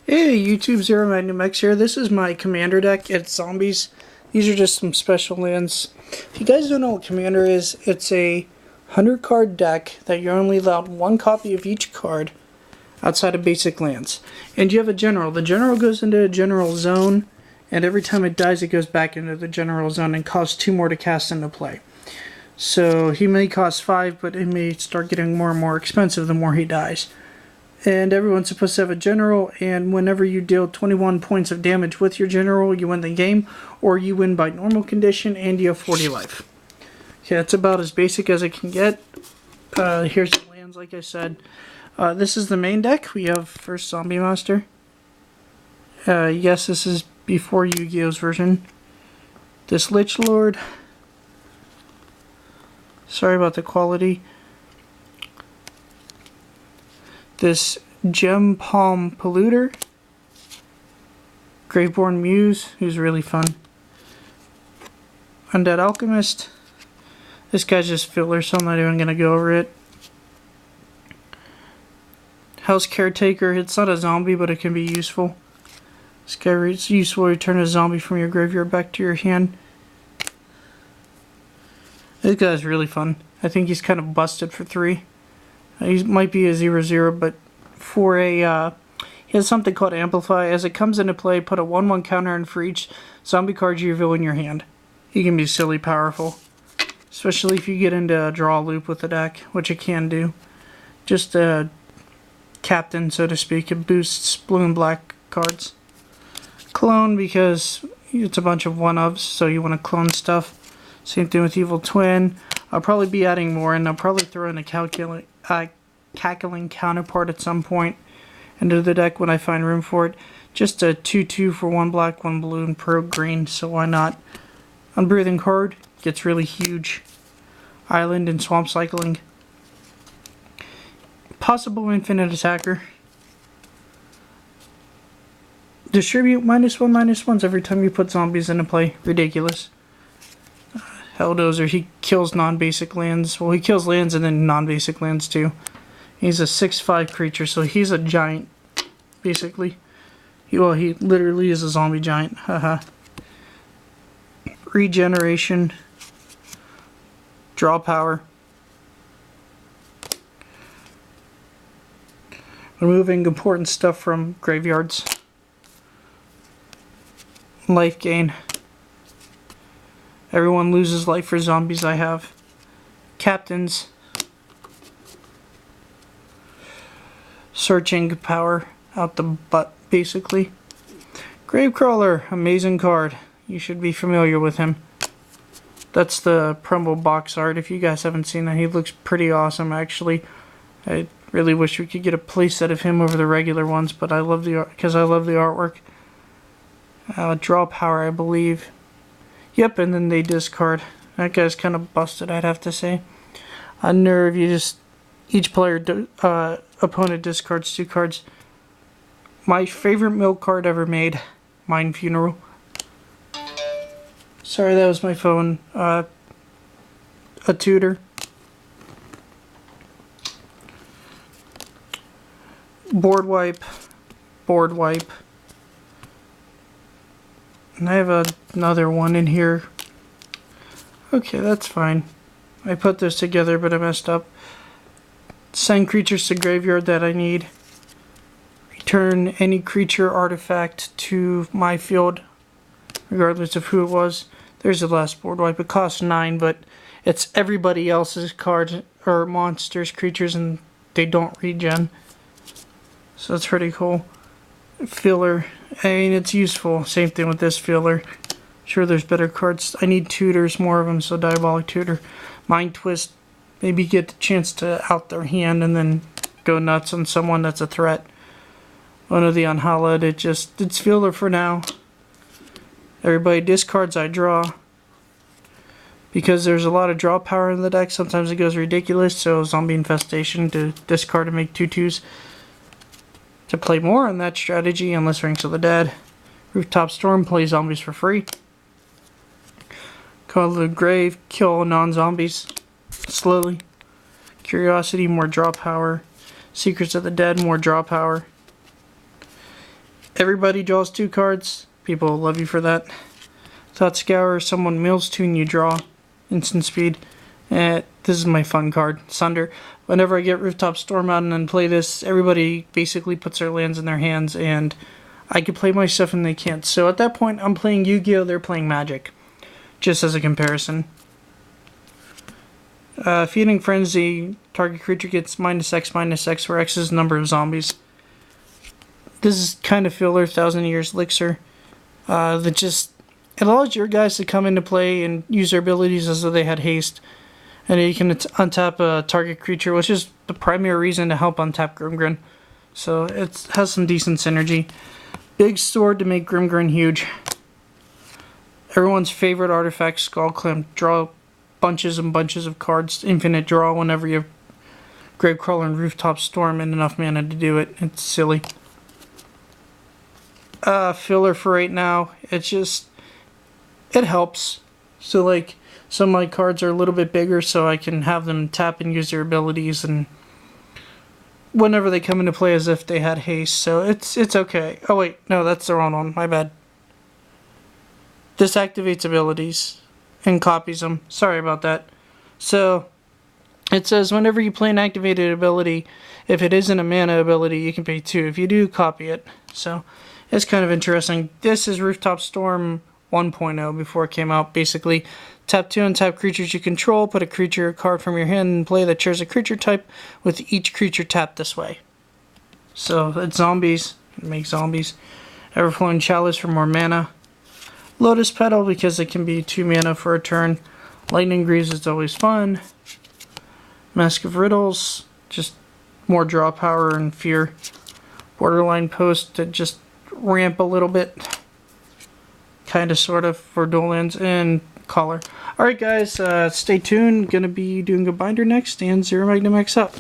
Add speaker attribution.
Speaker 1: Hey YouTube, ZeroMagnumX here. This is my commander deck. It's zombies. These are just some special lands. If you guys don't know what commander is, it's a 100 card deck that you're only allowed one copy of each card outside of basic lands. And you have a general. The general goes into a general zone, and every time it dies it goes back into the general zone and costs 2 more to cast into play. So he may cost 5, but it may start getting more and more expensive the more he dies. And everyone's supposed to have a general, and whenever you deal 21 points of damage with your general, you win the game, or you win by normal condition, and you have 40 life. Okay, that's about as basic as it can get. Here's the lands, like I said. This is the main deck. We have first Zombie Master. Yes, this is before Yu-Gi-Oh's version. This Lich Lord. Sorry about the quality. This Gem Palm Polluter, Graveborn Muse, who's really fun, Undead Alchemist. This guy's just filler, so I'm not even going to go over it. House Caretaker, it's not a zombie, but it can be useful. This guy is useful to return a zombie from your graveyard back to your hand. This guy's really fun. I think he's kind of busted for 3. He might be a 0/0, but for a, he has something called Amplify. As it comes into play, put a 1/1 counter in for each zombie card you reveal in your hand. He can be silly powerful, especially if you get into a draw loop with the deck, which it can do. Just a captain, so to speak. It boosts blue and black cards. Clone, because it's a bunch of one-ofs, so you want to clone stuff. Same thing with Evil Twin. I'll probably be adding more, and I'll probably throw in a cackling counterpart at some point into the deck when I find room for it. Just a 2/2 for 1 black, 1 blue, and pro green, so why not? Unbreathing card gets really huge. Island and swamp cycling. Possible infinite attacker. Distribute -1/-1s every time you put zombies into play. Ridiculous. Helldozer, he kills non-basic lands. Well, he kills lands and then non-basic lands too. He's a 6/5 creature, so he's a giant, basically. He literally is a zombie giant. Haha. Regeneration. Draw power. Removing important stuff from graveyards. Life gain. Everyone loses life for zombies I have. Captains. Searching power out the butt, basically. Gravecrawler, amazing card. You should be familiar with him. That's the promo box art. If you guys haven't seen that, he looks pretty awesome, actually. I really wish we could get a playset of him over the regular ones, but I love the art because I love the artwork. Draw power, I believe. Yep, and then they discard. That guy's kind of busted, I'd have to say. Unnerve, each player, opponent discards 2 cards. My favorite milk card ever made, Mind Funeral. Sorry, that was my phone. A tutor. Board wipe. Board wipe. And I have another one in here. Okay, that's fine. I put this together, but I messed up. Send creatures to graveyard that I need. Return any creature artifact to my field, regardless of who it was. There's the last board wipe. It costs 9, but it's everybody else's cards, or monsters, creatures, and they don't regen. So that's pretty cool. Filler. I mean, it's useful. Same thing with this filler. Sure, there's better cards. I need tutors, more of them, so Diabolic Tutor. Mind Twist. Maybe get the chance to out their hand and then go nuts on someone that's a threat. One of the unhallowed. It's filler for now. Everybody discards, I draw. Because there's a lot of draw power in the deck, sometimes it goes ridiculous, so Zombie Infestation to discard and make 2/2s. To play more on that strategy, Endless Rings of the Dead. Rooftop Storm, play zombies for free. Call of the Grave, kill non-zombies slowly. Curiosity, more draw power. Secrets of the Dead, more draw power. Everybody draws 2 cards. People love you for that. Thought Scour, someone mills 2 and you draw. Instant speed. This is my fun card, Sunder. Whenever I get Rooftop Storm out and then play this, everybody basically puts their lands in their hands and I can play my stuff and they can't. So at that point, I'm playing Yu-Gi-Oh! They're playing Magic. Just as a comparison. Feeding Frenzy, target creature gets -X/-X, where X is the number of zombies. This is kind of filler, 1,000 Years Elixir. It allows your guys to come into play and use their abilities as though they had haste. And you can untap a target creature, which is the primary reason to help untap Grimgrin. So it has some decent synergy. Big sword to make Grimgrin huge. Everyone's favorite artifact, Skull Clamp. Draw bunches and bunches of cards. Infinite draw whenever you have Gravecrawler and Rooftop Storm and enough mana to do it. It's silly. Filler for right now. It helps. So like, some of my cards are a little bit bigger so I can have them tap and use their abilities and whenever they come into play as if they had haste. So it's okay. Oh wait, no, that's the wrong one. My bad. This activates abilities and copies them. Sorry about that. So it says whenever you play an activated ability, if it isn't a mana ability, you can pay 2. If you do, copy it. So it's kind of interesting. This is Rooftop Storm 1.0 before it came out. Basically, tap 2 and tap creatures you control, put a creature card from your hand in play that shares a creature type with each creature tapped this way. So it's zombies. It makes zombies. Everflowing Chalice for more mana. Lotus Petal because it can be 2 mana for a turn. Lightning Greaves is always fun. Mask of Riddles, just more draw power and fear. Borderline Post to just ramp a little bit. Kind of, sort of, for dual lands, and Collar. Alright guys, stay tuned. Gonna be doing a binder next, and ZeroMagnumX up.